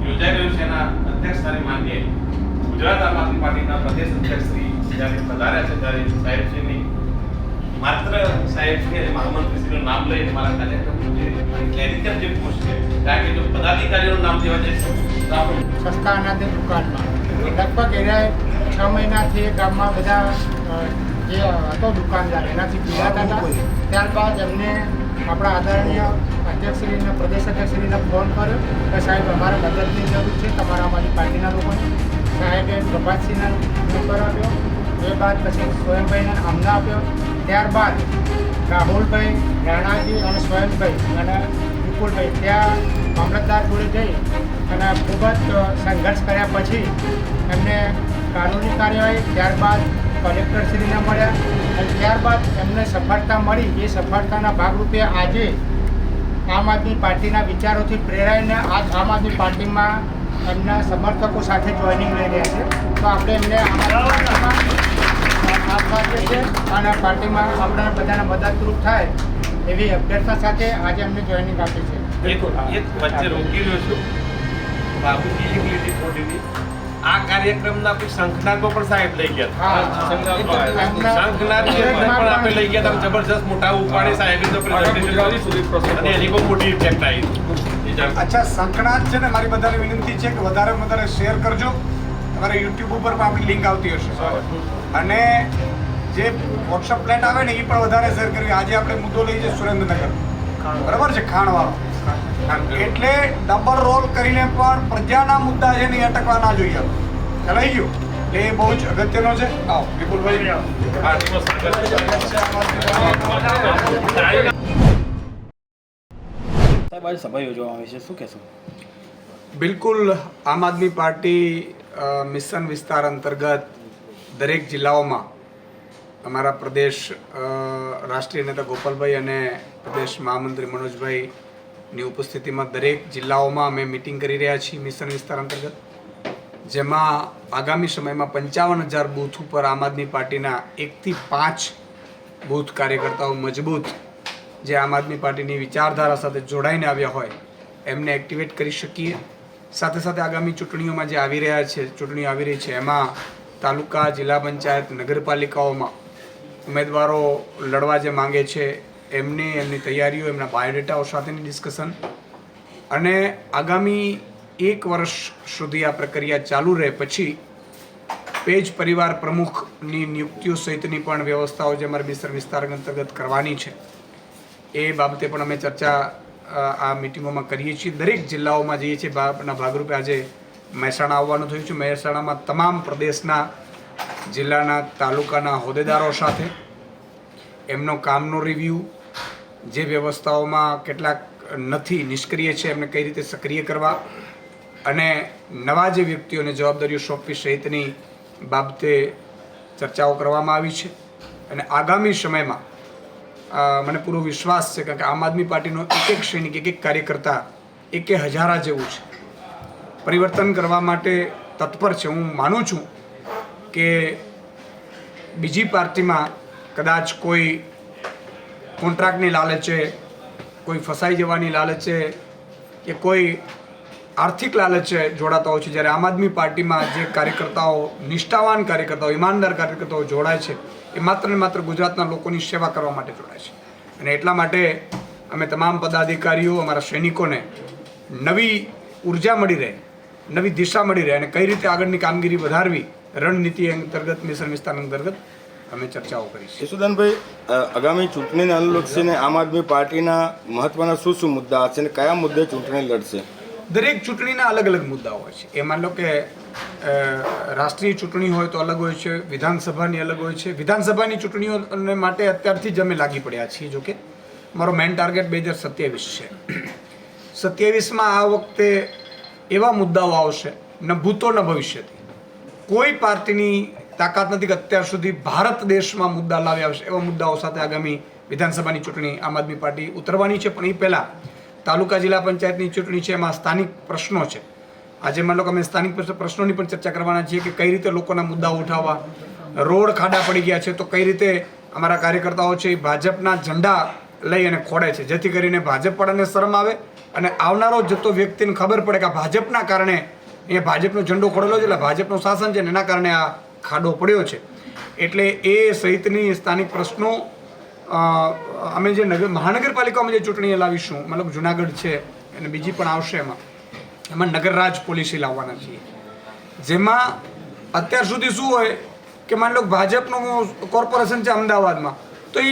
યોજાઈ રહ્યું છે એના અધ્યક્ષ સ્થાને માન્ય ગુજરાત આમ આદમી પાર્ટીના પ્રદેશ અધ્યક્ષ શ્રી જ્યારે પધાર્યા છે ત્યારે સાહેબશ્રીની માત્ર સાહેબશ્રી અને મહામંત્રીશ્રીનું નામ લઈને મારા કાર્યક્રમનું જે ક્લેરિકલ જે પોસ્ટ છે, કારણ કે જો પદાધિકારીઓનું નામ લેવા જઈશું તો આપણે સસ્તા અનાજની દુકાનમાં લગભગ એને 6 મહિનાથી એ ગામમાં બધા જે હતો દુકાનદાર એનાથી પીડાતા હતા. ત્યારબાદ એમને આપણા આદરણીય અધ્યક્ષશ્રીને પ્રદેશ અધ્યક્ષશ્રીને ફોન કર્યો કે સાહેબ અમારે મદદની જરૂર છે તમારા અમારી પાર્ટીના લોકોને. સાહેબે પ્રભાતસિંહને નંબર આપ્યો. એ બાદ પછી સ્વયંભાઈને આમના આપ્યો. ત્યારબાદ રાહુલભાઈ, રાણાજી અને સ્વયંભાઈ અને વિપુલભાઈ ત્યાં મામલતદાર જોડે જઈ અને ખૂબ જ સંઘર્ષ કર્યા પછી એમને કાનૂની કાર્યવાહી, ત્યારબાદ કલેક્ટરશ્રીને મળ્યા અને ત્યારબાદ એમને સફળતા મળી. એ સફળતાના ભાગરૂપે આજે આમ આદમી પાર્ટીના વિચારોથી પ્રેરાઈને આજ આમ આદમી પાર્ટીમાં એમના સમર્થકો સાથે જોઈનિંગ લઈ રહ્યા છે. તો આપણે એમને આપવા છે અને પાર્ટીમાં આપણે બધાને મદદરૂપ થાય એવી અભ્યર્થના સાથે આજે એમને જોઈનિંગ આપી છે. એક વચ્ચે રોકી રહ્યો છું બાબુજી એક લીટી થોડીની આ કાર્યક્રમના કોઈ શંખનાદમાં પણ સાહેબ લઈ ગયા શંખનાદ પણ આપણે લઈ ગયા હતા. જબરજસ્ત મોટા ઉપાડે સાહેબ અને એની બહુ મોટી ઇફેક્ટ આવી. અચ્છા, શંખનાદ છે ને, મારી બધાને વિનંતી છે કે વધારે વધારે શેર કરજો. તમારે યુટ્યુબ ઉપર પણ આપણી લિંક આવતી હશે અને જે વોટ્સઅપ પ્લેટ આવે ને એ પણ વધારે શેર કરવી. આજે આપણે મુદ્દો લઈ જઈએ સુરેન્દ્રનગર, બરાબર છે, ખાણવાળો. એટલે ડબલ રોલ કરીને પણ પ્રજાના મુદ્દા છે ને એ અટકવા ના જોઈએ. ચલાઈ ગયું એટલે એ બહુ જ અગત્યનો છે. આવો વિપુલભાઈ. સાહેબ આજે સભા યોજવામાં આવી છે, શું કહેશો? બિલકુલ, આમ આદમી પાર્ટી મિશન વિસ્તાર અંતર્ગત દરેક જિલ્લાઓમાં અમારા પ્રદેશ રાષ્ટ્રીય નેતા ગોપાલભાઈ અને પ્રદેશ મહામંત્રી મનોજભાઈની ઉપસ્થિતિમાં દરેક જિલ્લાઓમાં અમે મિટિંગ કરી રહ્યા છીએ મિશન વિસ્તાર અંતર્ગત, જેમાં આગામી સમયમાં 55,000 બૂથ ઉપર આમ આદમી પાર્ટીના 1 થી 5 બૂથ કાર્યકર્તાઓ મજબૂત જે આમ આદમી પાર્ટીની વિચારધારા સાથે જોડાઈને આવ્યા હોય એમને એક્ટિવેટ કરી શકીએ. સાથે સાથે આગામી ચૂંટણીઓમાં જે ચૂંટણીઓ આવી રહી છે એમાં તાલુકા, જિલ્લા પંચાયત, નગરપાલિકાઓમાં ઉમેદવારો લડવા જે માંગે છે એમની તૈયારીઓ, એમના બાયોડેટાઓ સાથેની ડિસ્કશન અને આગામી 1 વર્ષ સુધી આ પ્રક્રિયા ચાલુ રહે પછી પેજ પરિવાર પ્રમુખની નિયુક્તિઓ સહિતની પણ વ્યવસ્થાઓ જે અમારા મિશન વિસ્તાર અંતર્ગત કરવાની છે એ બાબતે પણ અમે ચર્ચા આ મિટિંગોમાં કરીએ છીએ. દરેક જિલ્લાઓમાં જઈએ છીએ. ભાગરૂપે આજે મહેસાણા આવવાનું થયું છે. મહેસાણામાં તમામ પ્રદેશના, જિલ્લાના, તાલુકાના હોદ્દેદારો સાથે એમનો કામનો રિવ્યૂ, જે વ્યવસ્થાઓમાં કેટલાક નથી, નિષ્ક્રિય છે, એમને કઈ રીતે સક્રિય કરવા અને નવા જે વ્યક્તિઓને જવાબદારીઓ સોંપવી સહિતની બાબતે ચર્ચાઓ કરવામાં આવી છે. અને આગામી સમયમાં મને પૂરો વિશ્વાસ છે કારણ કે આમ આદમી પાર્ટીનો એક સૈનિક, એક કાર્યકર્તા, એક હજારા જેવું છે, પરિવર્તન કરવા માટે તત્પર છે. હું માનું છું કે બીજી પાર્ટીમાં કદાચ કોઈ કોન્ટ્રાક્ટની લાલચે, કોઈ ફસાઈ જવાની લાલચે કે કોઈ આર્થિક લાલચે જોડાતા હોય છે, જ્યારે આમ આદમી પાર્ટીમાં જે કાર્યકર્તાઓ, નિષ્ઠાવાન કાર્યકર્તાઓ, ઈમાનદાર કાર્યકર્તાઓ જોડાય છે એ માત્ર ને માત્ર ગુજરાતના લોકોની સેવા કરવા માટે જોડાય છે. અને એટલા માટે અમે તમામ પદાધિકારીઓ, અમારા સૈનિકોને નવી ઉર્જા મળી રહે, નવી દિશા મળી રહે અને કઈ રીતે આગળની કામગીરી વધારવી, રણનીતિ અંતર્ગત, મિશન વિસ્તાર અંતર્ગત અમે ચર્ચાઓ કરી છે. યશુદાનભાઈ, આગામી ચૂંટણીને અનુલક્ષીને આમ આદમી પાર્ટીના મહત્વના શું મુદ્દા હશે અને કયા મુદ્દે ચૂંટણી લડશે? દરેક ચૂંટણીના અલગ અલગ મુદ્દાઓ હોય છે. એ માન લો કે રાષ્ટ્રીય ચૂંટણી હોય તો અલગ હોય છે, વિધાનસભાની અલગ હોય છે. વિધાનસભાની ચૂંટણીઓ માટે અત્યારથી જ અમે લાગી પડ્યા છીએ. જોકે મારો મેઇન ટાર્ગેટ 2027 છે. 27માં આ વખતે એવા મુદ્દાઓ આવશે, ન ભૂતો ન ભવિષ્યથી. કોઈ પાર્ટીની તાકાત નથી કે અત્યાર સુધી ભારત દેશમાં મુદ્દા લાવ્યા આવશે. એવા મુદ્દાઓ સાથે આગામી વિધાનસભાની ચૂંટણી આમ આદમી પાર્ટી ઉતરવાની છે. પણ એ પહેલાં તાલુકા, જિલ્લા પંચાયતની ચૂંટણી છે, એમાં સ્થાનિક પ્રશ્નો છે. આજે માન લો કે અમે સ્થાનિક પ્રશ્નોની પણ ચર્ચા કરવાના છીએ કે કઈ રીતે લોકોના મુદ્દાઓ ઉઠાવવા. રોડ ખાડા પડી ગયા છે તો કઈ રીતે અમારા કાર્યકર્તાઓ છે એ ભાજપના ઝંડા લઈ અને ખોડે છે, જેથી કરીને ભાજપવાળાને શરમ આવે અને આવનારો જતો વ્યક્તિને ખબર પડે કે આ ભાજપના કારણે એ ભાજપનો ઝંડો ખોડેલો છે એટલે ભાજપનું શાસન છે ને એના કારણે આ ખાડો પડ્યો છે. એટલે એ સહિતની સ્થાનિક પ્રશ્નો અમે જે મહાનગરપાલિકામાં જે ચૂંટણી લાવીશું, મતલબ જુનાગઢ છે અને બીજી પણ આવશે, એમાં નગરરાજ પોલિસી લાવવાના છીએ. જેમાં અત્યાર સુધી શું હોય કે માની લો ભાજપનું કોર્પોરેશન છે અમદાવાદમાં, તો એ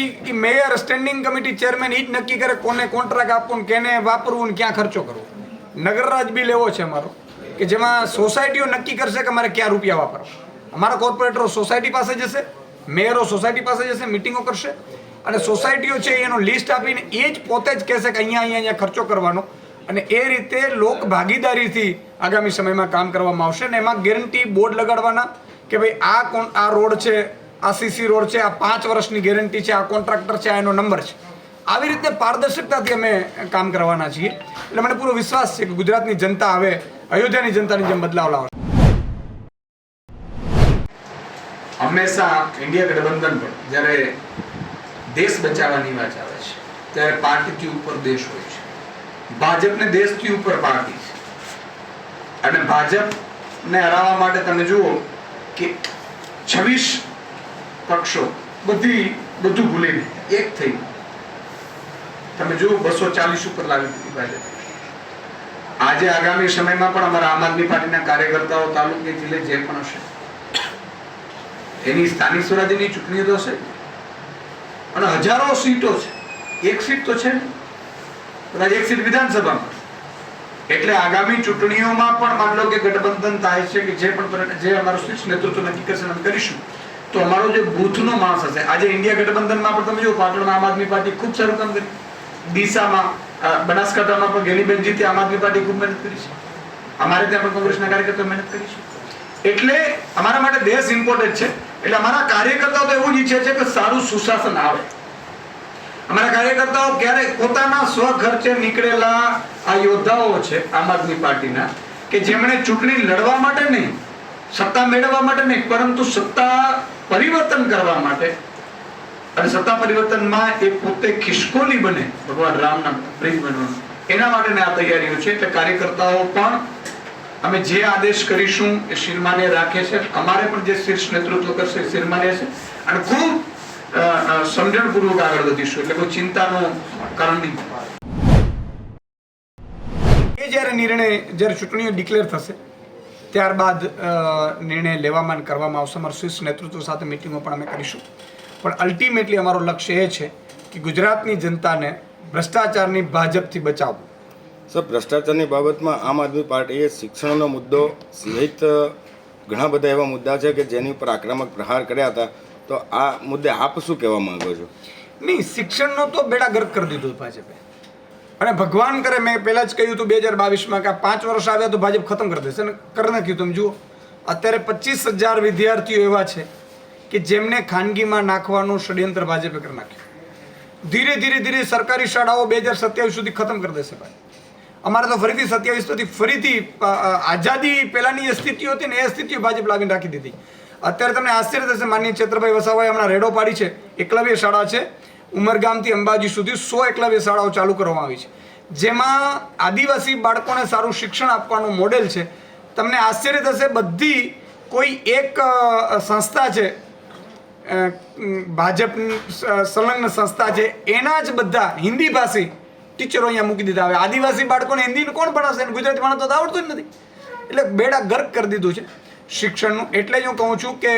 મેયર સ્ટેન્ડિંગ કમિટી ચેરમેન એ જ નક્કી કરે કોને કોન્ટ્રાક્ટ આપવું, કેને વાપરવું ને ક્યાં ખર્ચો કરવો. નગરરાજ બિલ એવો છે અમારો કે જેમાં સોસાયટીઓ નક્કી કરશે કે મારે ક્યાં રૂપિયા વાપરવા. અમારા કોર્પોરેટરો સોસાયટી પાસે જશે, મેયરો સોસાયટી પાસે જશે, મિટિંગો કરશે અને સોસાયટીઓ છે એનો લિસ્ટ આપીને એ જ પોતે જ કહેશે કે અહીંયા ખર્ચો કરવાનો. અને એ રીતે લોક ભાગીદારીથી આગામી સમયમાં કામ કરવામાં આવશે. અને એમાં ગેરંટી બોર્ડ લગાડવાના કે ભાઈ આ રોડ છે, આ સીસી રોડ છે, આ 5 વર્ષની ગેરંટી છે, આ કોન્ટ્રાક્ટર છે, આ એનો નંબર છે. આવી રીતે પારદર્શકતાથી અમે કામ કરવાના છીએ. એટલે મને પૂરો વિશ્વાસ છે કે ગુજરાતની જનતા હવે અયોધ્યાની જનતાની જેમ બદલાવ લાવશે. હંમેશા ઇન્ડિયા ગઠબંધન પર જ્યારે દેશ બચાવવાની વાત આવે છે ત્યારે પાર્ટીથી ઉપર દેશ હોય છે. ભાજપને દેશથી ઉપર પાર્ટી છે. અને ભાજપને હરાવવા માટે તમે જુઓ કે 26 પક્ષો બધું ભૂલીને એક થઈ તમે જુઓ 240 ઉપર લાવી દીધી ભાજપ. આજે આગામી સમયમાં પણ અમારા આમ આદમી પાર્ટીના કાર્યકર્તાઓ તાલુકે જિલ્લે જે પણ હશે એની સ્થાનિક સ્વરાજ્યની ચૂંટણીઓ તો હશે અને હજારો સીટો છે. એક સીટ તો છે કદાચ એક સીટ વિધાનસભામાં. એટલે આગામી ચૂંટણીઓમાં પણ માન લો કે ગઠબંધન થાય છે કે જે અમારું શીર્ષ નેતૃત્વ નક્કી કરશે અમે કરીશું, તો અમારો જે બૂથનો માણસ હશે. આજે ઇન્ડિયા ગઠબંધનમાં પણ તમે જુઓ પાટણમાં આમ આદમી પાર્ટી ખૂબ સારું કામ કરી, ડીસામાં બનાસકાંઠામાં પણ ગેનીબેન જીતે આમ આદમી પાર્ટી ખૂબ મહેનત કરી છે. અમારે ત્યાં પણ કોંગ્રેસના કાર્યકર્તાઓ મહેનત કરી છે. એટલે અમારા માટે દેશ ઇમ્પોર્ટન્ટ છે. એટલે અમારા કાર્યકર્તાઓ તો એવું જ ઈચ્છે છે કે સારું સુશાસન આવે. અમારા કાર્યકર્તાઓ ક્યારેક પોતાના સ્વખર્ચે નીકળેલા આ યોદ્ધાઓ છે આમ આદમી પાર્ટીના કે જેમણે ચૂંટણી લડવા માટે નહીં, સત્તા મેળવવા માટે નહીં, પરંતુ સત્તા પરિવર્તન કરવા માટે અને સત્તા પરિવર્તનમાં એ પોતે ખિસકોલી બને, ભગવાન રામના પ્રિય બનવાનું, એના માટેની આ તૈયારીઓ છે. એટલે કાર્યકર્તાઓ પણ અમે જે આદેશ કરીશું એ શિરમાન્ય રાખે છે. અમારે પણ જે શીર્ષ નેતૃત્વ કરશે એ શિરમાન્ય છે અને ખૂબ સમજણપૂર્વક આગળ વધીશું. એટલે કોઈ ચિંતાનું કારણ નહીં. એ જ્યારે ચૂંટણીઓ ડિક્લેર થશે ત્યારબાદ નિર્ણય લેવામાં કરવામાં આવશે. અમારું શીર્ષ નેતૃત્વ સાથે મિટિંગો પણ અમે કરીશું. પણ અલ્ટિમેટલી અમારો લક્ષ્ય એ છે કે ગુજરાતની જનતાને ભ્રષ્ટાચારની ભાજપથી બચાવવું. સર, ભ્રષ્ટાચારની બાબતમાં આમ આદમી પાર્ટીએ શિક્ષણનો મુદ્દો સહિત ઘણા બધા એવા મુદ્દા છે કે જેની ઉપર આક્રમક પ્રહાર કર્યા હતા. તો આ મુદ્દે આપ શું કહેવા માંગો છો? નહીં, શિક્ષણનો તો બેડા ગર્ક કરી દીધું ભાજપે. અને ભગવાન કરે, મેં પહેલા જ કહ્યું હતું 2022માં કે 5 વર્ષ આવ્યા તો ભાજપ ખતમ કરી દેશે. અને કરી નાખ્યું. તમે જુઓ અત્યારે 25,000 વિદ્યાર્થીઓ એવા છે કે જેમને ખાનગીમાં નાખવાનું ષડયંત્ર ભાજપે કરી નાખ્યું. ધીરે સરકારી શાળાઓ 2027 સુધી ખતમ કરી દેશે ભાઈ. અમારે તો ફરીથી 27 ફરીથી આઝાદી પહેલાની જે સ્થિતિ હતી ને એ સ્થિતિઓ ભાજપ લાવીને રાખી દીધી. અત્યારે તમને આશ્ચર્ય થશે, માનનીય છેત્રભાઈ વસાવાએ હમણાં રેડો પાડી છે. એકલવ્ય શાળા છે, ઉમરગામથી અંબાજી સુધી 100 એકલવ્ય શાળાઓ ચાલુ કરવામાં આવી છે, જેમાં આદિવાસી બાળકોને સારું શિક્ષણ આપવાનું મોડેલ છે. તમને આશ્ચર્ય થશે, બધી કોઈ એક સંસ્થા છે ભાજપની સંલગ્ન સંસ્થા છે, એના જ બધા હિન્દી ભાષી ટીચરો અહીંયા મૂકી દીધા. હવે આદિવાસી બાળકોને હિન્દી કોણ ભણાવશે? ગુજરાતી ભણાવતા તો આવડતું જ નથી. એટલે બેડા ગર્ક કરી દીધું છે શિક્ષણનું. એટલે જ હું કહું છું કે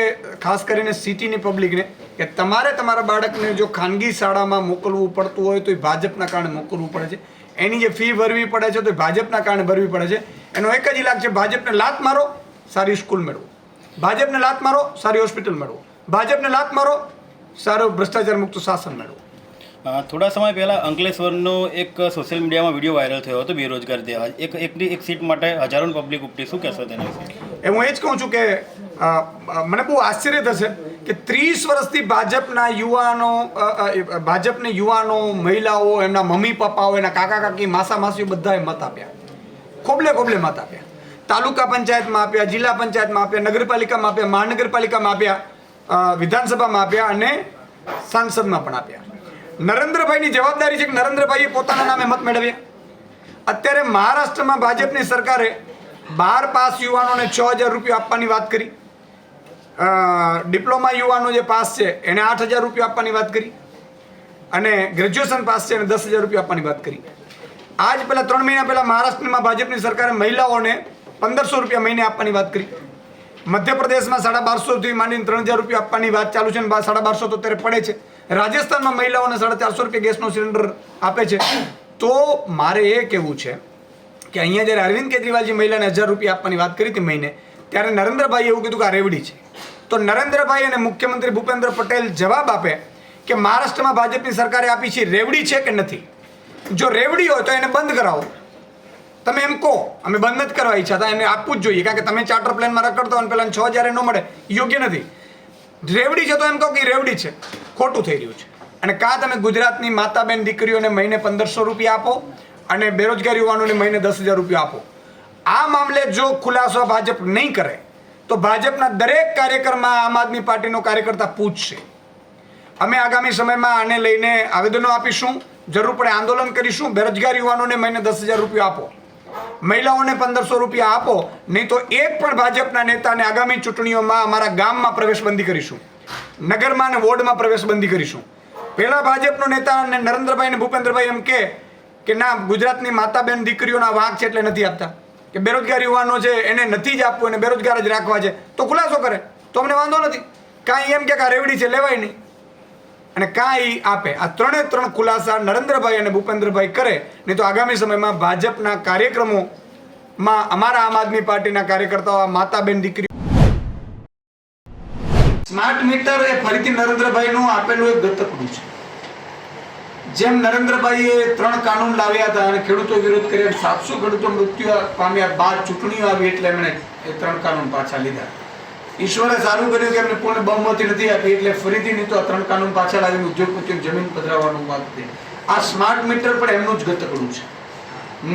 ખાસ કરીને સિટીની પબ્લિકને કે તમારે તમારા બાળકને જો ખાનગી શાળામાં મોકલવું પડતું હોય તો એ ભાજપના કારણે મોકલવું પડે છે. એની જે ફી ભરવી પડે છે તો એ ભાજપના કારણે ભરવી પડે છે. એનો એક જ ઇલાજ છે, ભાજપને લાત મારો, સારી સ્કૂલ મેળવો. ભાજપને લાત મારો, સારી હોસ્પિટલ મેળવો. ભાજપને લાત મારો, સારું ભ્રષ્ટાચાર મુક્ત શાસન મેળવો. થોડા સમય પહેલાં અંકલેશ્વરનો એક સોશિયલ મીડિયામાં વિડીયો વાયરલ થયો હતો બેરોજગાર દેવા એક સીટ માટે હજારોની પબ્લિક ઉપટી. શું કહેશો તેના વિશે? હું એ જ કહું છું કે મને બહુ આશ્ચર્ય થશે કે 30 વર્ષથી ભાજપને યુવાનો, મહિલાઓ, એમના મમ્મી પપ્પાઓ, એના કાકા કાકી, માસા માસીઓ બધાએ મત આપ્યા, ખોબલે મત આપ્યા. તાલુકા પંચાયતમાં આપ્યા, જિલ્લા પંચાયતમાં આપ્યા, નગરપાલિકામાં આપ્યા, મહાનગરપાલિકામાં આપ્યા, વિધાનસભામાં આપ્યા અને સાંસદમાં પણ આપ્યા. નરેન્દ્રભાઈની જવાબદારી છે કે નરેન્દ્રભાઈએ પોતાના નામે મત મેળવ્યા. અત્યારે મહારાષ્ટ્રમાં ભાજપની સરકારે 12 પાસ યુવાનોને 6,000 રૂપિયા આપવાની વાત કરી. ડિપ્લોમા યુવાનો જે પાસ છે એને 8,000 રૂપિયા આપવાની વાત કરી અને ગ્રેજ્યુએશન પાસ છે એને 10,000 રૂપિયા આપવાની વાત કરી. આજ પહેલાં 3 મહિના પહેલાં મહારાષ્ટ્રમાં ભાજપની સરકારે મહિલાઓને 1,500 રૂપિયા મહિને આપવાની વાત કરી. મધ્યપ્રદેશમાં 1,250થી માંડીને 3,000 રૂપિયા આપવાની વાત ચાલુ છે અને 1,250 તો અત્યારે પડે છે. રાજસ્થાનમાં મહિલાઓને 450 રૂપિયા ગેસનો સિલિન્ડર આપે છે. તો મારે એ કહેવું છે કે અહીંયા જ્યારે અરવિંદ કેજરીવાલજી મહિલાને 1,000 રૂપિયા આપવાની વાત કરી હતી મહિને, ત્યારે નરેન્દ્રભાઈએ એવું કીધું કે આ રેવડી છે. તો નરેન્દ્રભાઈ અને મુખ્યમંત્રી ભૂપેન્દ્ર પટેલ જવાબ આપે કે મહારાષ્ટ્રમાં ભાજપની સરકારે આપી છે રેવડી છે કે નથી. જો રેવડી હોય તો એને બંધ કરાવો. તમે એમ કહો અમે બંધ નથી કરવા ઈચ્છા હતા, એને આપવું જ જોઈએ, કારણ કે તમે ચાર્ટર પ્લેનમાં રખડતો અને પેલા 6,000 ન મળે યોગ્ય નથી. રેવડી છે તો એમ કહો કે રેવડી છે. ખોટું થઈ રહ્યું છે. અને કાં તમે ગુજરાતની માતાબેન દીકરીઓને મહિને 1,500 રૂપિયા આપો અને બેરોજગાર યુવાનોને મહિને 10,000 રૂપિયા આપો. આ મામલે જો ખુલાસો ભાજપ નહીં કરે તો ભાજપના દરેક કાર્યક્રમમાં આમ આદમી પાર્ટીનો કાર્યકર્તા પૂછશે. અમે આગામી સમયમાં આને લઈને આવેદનો આપીશું, જરૂર પડે આંદોલન કરીશું. બેરોજગાર યુવાનોને મહિને 10,000 રૂપિયા આપો, મહિલાઓને 1,500 રૂપિયા આપો, નહીં તો એક પણ ભાજપના નેતાને આગામી ચૂંટણીઓમાં અમારા ગામમાં પ્રવેશબંધી કરીશું, નગરમાં અને વોર્ડમાં પ્રવેશબંધી કરીશું. પહેલા ભાજપનો નેતા અને નરેન્દ્રભાઈ અને ભૂપેન્દ્રભાઈ એમ કે ના ગુજરાતની માતાબેન દીકરીઓના વાંક છે એટલે નથી આપતા, કે બેરોજગાર યુવાનો છે એને નથી જ આપવું અને બેરોજગાર જ રાખવા છે, તો ખુલાસો કરે તો અમને વાંધો નથી. કાંઈ એમ કે આ રેવડી છે લેવાય નહીં અને કાંઈ આપે. આ 3 ખુલાસા નરેન્દ્રભાઈ અને ભૂપેન્દ્રભાઈ કરે, નહીં તો આગામી સમયમાં ભાજપના કાર્યક્રમોમાં અમારા આમ આદમી પાર્ટીના કાર્યકર્તાઓ માતાબેન દીકરીઓ. સ્માર્ટ મીટર એ ફરીથી નરેન્દ્રભાઈનું આપેલું એક દત્તકડું છે. જેમ નરેન્દ્રભાઈએ 3 કાનૂન લાવ્યા હતા અને ખેડૂતો વિરોધ કર્યા, 700 ખેડૂતો મૃત્યુ પામ્યા, બાદ ચૂંટણીઓ આવી એટલે એમણે એ 3 કાનૂન પાછા લીધા. ઈશ્વરે સારું કર્યું કે એમને પૂર્ણ બહુમતી નથી આપી એટલે ફરીથી નહીં તો આ 3 કાનૂન પાછા લાવીને ઉદ્યોગપતિઓને જમીન પધરાવવાનું વાત હતી. આ સ્માર્ટ મીટર પણ એમનું જ ગતકડું છે.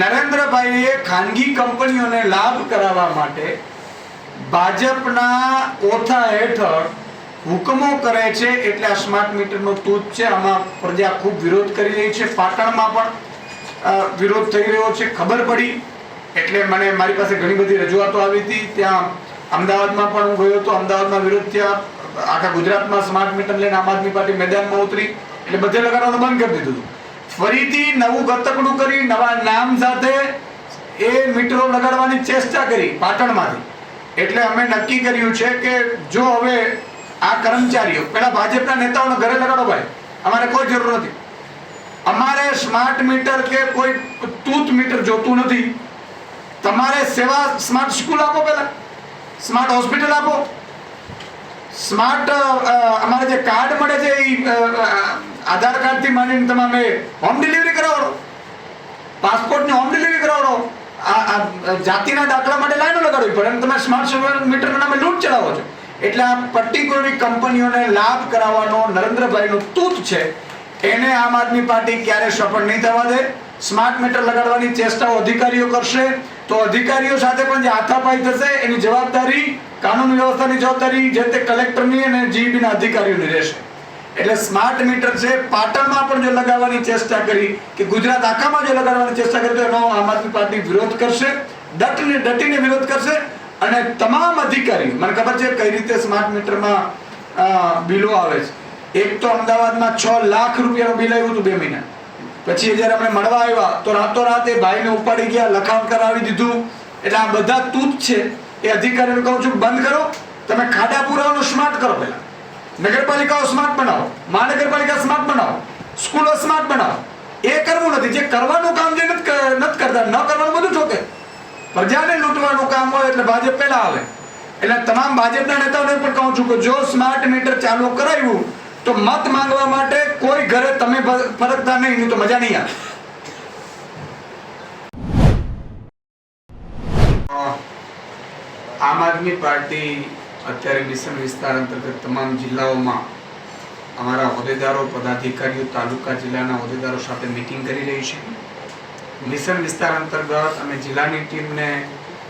નરેન્દ્રભાઈએ ખાનગી કંપનીઓને લાભ કરાવવા માટે ભાજપના ઓથા હેઠળ હુકમો કરે છે એટલે આ સ્માર્ટ મીટરનો તૂટ છે. આમાં પ્રજા ખૂબ વિરોધ કરી રહી છે. પાટણમાં પણ વિરોધ થઈ રહ્યો છે. ખબર પડી એટલે મને મારી પાસે ઘણી બધી રજૂઆતો આવી હતી. ત્યાં અમદાવાદમાં પણ હું ગયો હતો, અમદાવાદમાં વિરોધ થયા. આખા ગુજરાતમાં સ્માર્ટ મીટર લઈને આમ આદમી પાર્ટી મેદાનમાં ઉતરી એટલે બધે લગાડવાનું બંધ કરી દીધું. ફરીથી નવું ગતકડું કરી નવા નામ સાથે એ મીટરો લગાડવાની ચેષ્ટા કરી પાટણમાંથી. એટલે અમે નક્કી કર્યું છે કે જો હવે આ કર્મચારીઓ પેલા ભાજપના નેતાઓને ઘરે લગાડો ભાઈ, અમારે કોઈ જરૂર નથી. અમારે સ્માર્ટ મીટર કે કોઈ તૂત મીટર જોતું નથી. તમારે સેવા સ્માર્ટ સ્કૂલ આપો, પહેલા સ્માર્ટ હોસ્પિટલ આપો, સ્માર્ટ અમારે જે કાર્ડ મળે છે એ આધાર કાર્ડથી માંડીને તમે હોમ ડિલિવરી કરાવો, પાસપોર્ટની હોમ ડિલિવરી કરાવો. જાતિના દાખલા માટે લાઈનો લગાડવી પડે અને તમે સ્માર્ટ મીટરના નામે લૂંટ ચલાવો છો. એટલે આ પર્ટિક્યુલર કંપનીઓને લાભ કરાવવાનો નરેન્દ્રભાઈનું તૂત છે, એને આમ આદમી પાર્ટી ક્યારે સફળ નહીં થવા દે. સ્માર્ટ મીટર લગાડવાની ચેષ્ટાઓ અધિકારીઓ કરશે તો અધિકારીઓ સાથે પણ જે હાથાપાઈ થશે એની જવાબદારી, કાનૂન વ્યવસ્થાની જવાબદારી જે તે કલેક્ટરની અને જીઈબીના અધિકારીઓની રહેશે. એટલે સ્માર્ટ મીટર છે પાટણમાં પણ જો લગાવવાની ચેષ્ટા કરી કે ગુજરાત આખામાં જો લગાડવાની ચેષ્ટા કરી તો એનો આમ આદમી પાર્ટી વિરોધ કરશે, ડટીને વિરોધ કરશે. અને તમામ અધિકારીઓ, મને ખબર છે કઈ રીતે સ્માર્ટ મીટરમાં બિલો આવે છે. એક તો અમદાવાદમાં 6 લાખ રૂપિયાનું બિલ આવ્યું હતું 2 મહિના પછી. જ્યારે આપણે મળવા આવ્યા તો રાતોરાત એ ભાઈને ઉપાડી ગયા, લખાણ કરાવી દીધું. એટલે આ બધા તૂત છે. એ અધિકારીઓને કહું છું બંધ કરો. તમે ખાડા પુરાવાનું સ્માર્ટ કરો, પહેલા નગરપાલિકાઓ સ્માર્ટ બનાવો, મહાનગરપાલિકા સ્માર્ટ બનાવો, સ્કૂલો સ્માર્ટ બનાવો. એ કરવું નથી. જે કરવાનું કામ જે નથી કરતા, ન કરવાનું બધું ઠોકે. પ્રજાને લૂંટવાનું કામ હોય એટલે ભાજપ પહેલા આવે. એટલે તમામ ભાજપના નેતાઓને પણ કહું છું કે જો સ્માર્ટ મીટર ચાલુ કરાવ્યું તો મત માંગવા માટે કોઈ ઘરે તમે ફરકતા નહીં તો મજા નહીં આવે. આમ આદમી પાર્ટી અત્યારે મિશન વિસ્તાર અંતર્ગત તમામ જિલ્લાઓમાં અમારા હોદ્દેદારો, પદાધિકારીઓ, તાલુકા જિલ્લાના હોદ્દેદારો સાથે મીટિંગ કરી રહી છે. મિશન વિસ્તાર અંતર્ગત અમે જિલ્લાની ટીમને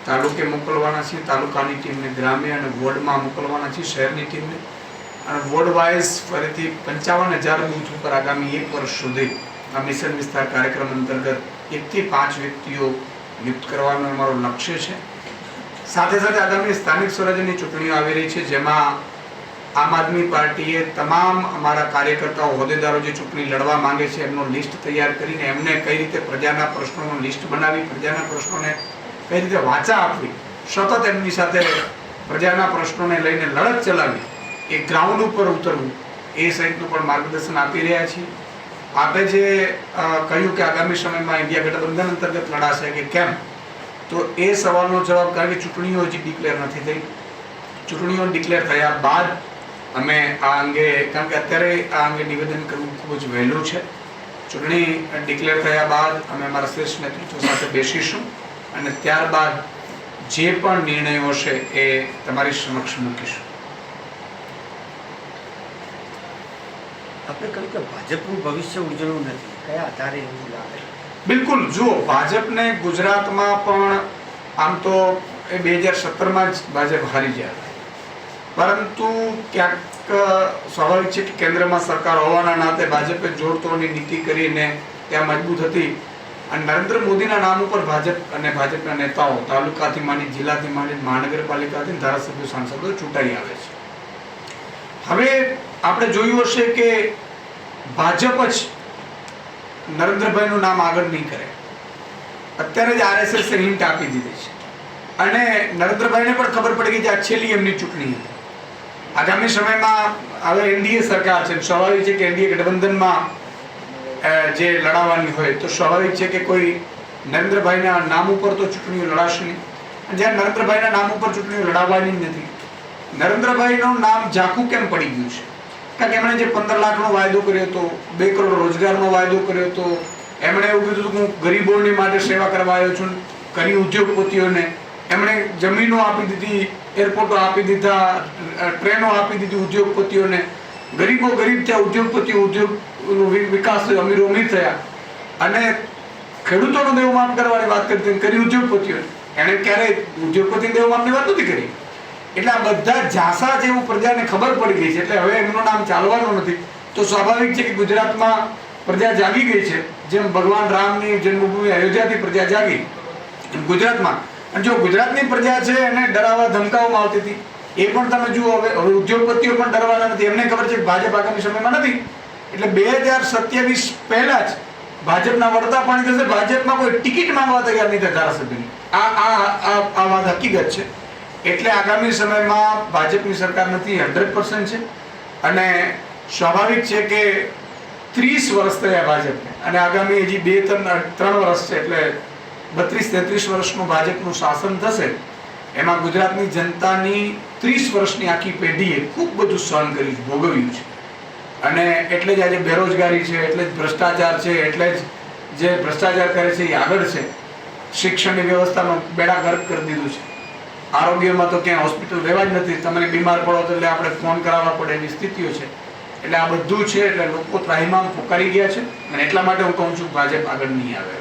તાલુકે મોકલવાના છીએ, તાલુકાની ટીમને ગ્રામ્ય અને વોર્ડમાં મોકલવાના છીએ, શહેરની ટીમને. અને વોર્ડ વાઇઝ ફરીથી 55,000 બૂથ ઉપર આગામી 1 વર્ષ સુધી આ મિશન વિસ્તાર કાર્યક્રમ અંતર્ગત 1 થી 5 વ્યક્તિઓ નિયુક્ત કરવાનું અમારું લક્ષ્ય છે. સાથે સાથે આગામી સ્થાનિક સ્વરાજ્યની ચૂંટણીઓ આવી રહી છે, જેમાં આમ આદમી પાર્ટીએ તમામ અમારા કાર્યકર્તાઓ હોદ્દેદારો જે ચૂંટણી લડવા માંગે છે એમનું લિસ્ટ તૈયાર કરીને એમને કઈ રીતે પ્રજાના પ્રશ્નોનું લિસ્ટ બનાવી, પ્રજાના પ્રશ્નોને કઈ રીતે વાચા આપવી, સતત એમની સાથે પ્રજાના પ્રશ્નોને લઈને લડત ચલાવી, એ ગ્રાઉન્ડ ઉપર ઉતરવું, એ સહિતનું પણ માર્ગદર્શન આપી રહ્યા છીએ. આપે જે કહ્યું કે આગામી સમયમાં ઇન્ડિયા ગઠબંધન અંતર્ગત લડાશે કે કેમ, તો એ સવાલનો જવાબ, કારણ કે ચૂંટણીઓ હજી ડિક્લેર નથી થઈ. ચૂંટણીઓ ડિક્લેર થયા બાદ અમે આ અંગે, કારણ કે અત્યારે આ અંગે નિવેદન કરવું ખૂબ જ વહેલું છે. ચૂંટણી ડિક્લેર થયા બાદ અમે અમારા શ્રેષ્ઠ નેતૃત્વ સાથે બેસીશું અને ત્યારબાદ જે પણ નિર્ણયો હશે એ તમારી સમક્ષ મૂકીશું. આપણે કહ્યું કે ભાજપનું ભવિષ્ય ઉજળું નથી, કયા આધારે એવું લાગે? બિલકુલ, જુઓ, ભાજપને ગુજરાતમાં પણ આમ તો એ 2017માં જ ભાજપ હારી ગયા, પરંતુ ક્યાંક સ્વાભાવિક છે કે કેન્દ્રમાં સરકાર હોવાના નાતે ભાજપે જોડતોડની નીતિ કરીને ત્યાં મજબૂત હતી અને નરેન્દ્ર મોદીના નામ ઉપર ભાજપ અને ભાજપના નેતાઓ તાલુકાથી માંડી, જિલ્લાથી માંડી, મહાનગરપાલિકાથી, ધારાસભ્યો, સાંસદો ચૂંટાઈ આવે છે. હવે આપણે જોયું હશે કે ભાજપ જ નરેન્દ્રભાઈનું નામ આગળ નહીં કરે. અત્યારે જ RSS હિન્ટ આપી દીધી છે અને નરેન્દ્રભાઈને પણ ખબર પડી ગઈ કે આ છેલ્લી એમની ચૂંટણી હતી. આગામી સમયમાં હવે NDA સરકાર છે, સ્વાભાવિક છે કે NDA ગઠબંધનમાં જે લડાવવાની હોય તો સ્વાભાવિક છે કે કોઈ નરેન્દ્રભાઈના નામ ઉપર તો ચૂંટણીઓ લડાશે નહીં. જ્યારે નરેન્દ્રભાઈના નામ ઉપર ચૂંટણીઓ લડાવવાની જ નથી, નરેન્દ્રભાઈનું નામ ઝાંખું કેમ પડી ગયું છે? કારણ કે એમણે જે 15 લાખનો વાયદો કર્યો હતો, 2 કરોડ રોજગારનો વાયદો કર્યો હતો, એમણે એવું કીધું કે હું ગરીબોની માટે સેવા કરવા આવ્યો છું, કરી ઉદ્યોગપતિઓને એમણે જમીનો આપી દીધી, એરપોર્ટો આપી દીધા, ટ્રેનો આપી દીધી ઉદ્યોગપતિઓને. ગરીબો ગરીબ થયા, ઉદ્યોગપતિઓ ઉદ્યોગનો વિકાસ થયો, અમીરો અમીર થયા અને ખેડૂતોનો દેવમાફ કરવાની વાત કરી ઉદ્યોગપતિઓને. એણે ક્યારેય ઉદ્યોગપતિને દેવમાફની વાત નથી કરી. એટલે આ બધા ઝાંસા જેવું પ્રજાને ખબર પડી ગઈ છે, એટલે હવે એમનું નામ ચાલવાનું નથી. તો સ્વાભાવિક છે કે ગુજરાતમાં પ્રજા જાગી ગઈ છે. જેમ ભગવાન રામની જન્મભૂમિ અયોધ્યાથી પ્રજા જાગી, ગુજરાતમાં. અને જો ગુજરાતની પ્રજા છે એને ડરાવવા ધમકાવવામાં આવતી હતી, એ પણ તમે જુઓ. હવે ઉદ્યોગપતિઓ પણ ડરવાના નથી, એમને ખબર છે કે ભાજપ આગામી સમયમાં નથી. એટલે 2027 પહેલા જ ભાજપના વળતા પાણી થશે. ભાજપમાં કોઈ ટિકિટ માંગવા તૈયાર નહીં થાય ધારાસભ્યની. આ વાત હકીકત છે. એટલે આગામી સમયમાં ભાજપની સરકાર નથી, 100% છે. અને સ્વાભાવિક છે કે 30 વર્ષ થયા ભાજપને અને આગામી હજી 2-3 વર્ષ છે, એટલે 32-33 વર્ષનું ભાજપનું શાસન થશે. એમાં ગુજરાતની જનતાની 30 વર્ષની આખી પેઢીએ ખૂબ બધું સહન કર્યું, ભોગવ્યું છે. અને એટલે જ આજે બેરોજગારી છે, એટલે જ ભ્રષ્ટાચાર છે, એટલે જ જે ભ્રષ્ટાચાર કરે છે એ આગળ છે. શિક્ષણની વ્યવસ્થામાં બેડા ગર્ક કરી દીધું છે. આરોગ્યમાં તો ક્યાંય હોસ્પિટલ રહેવા જ નથી, તમે બીમાર પડો તો એટલે આપણે ફોન કરાવવા પડે એવી સ્થિતિઓ છે. એટલે આ બધું છે, એટલે લોકો ત્રાહિમામ પોકારી ગયા છે અને એટલા માટે હું કહું છું ભાજપ આગળ નહીં આવે.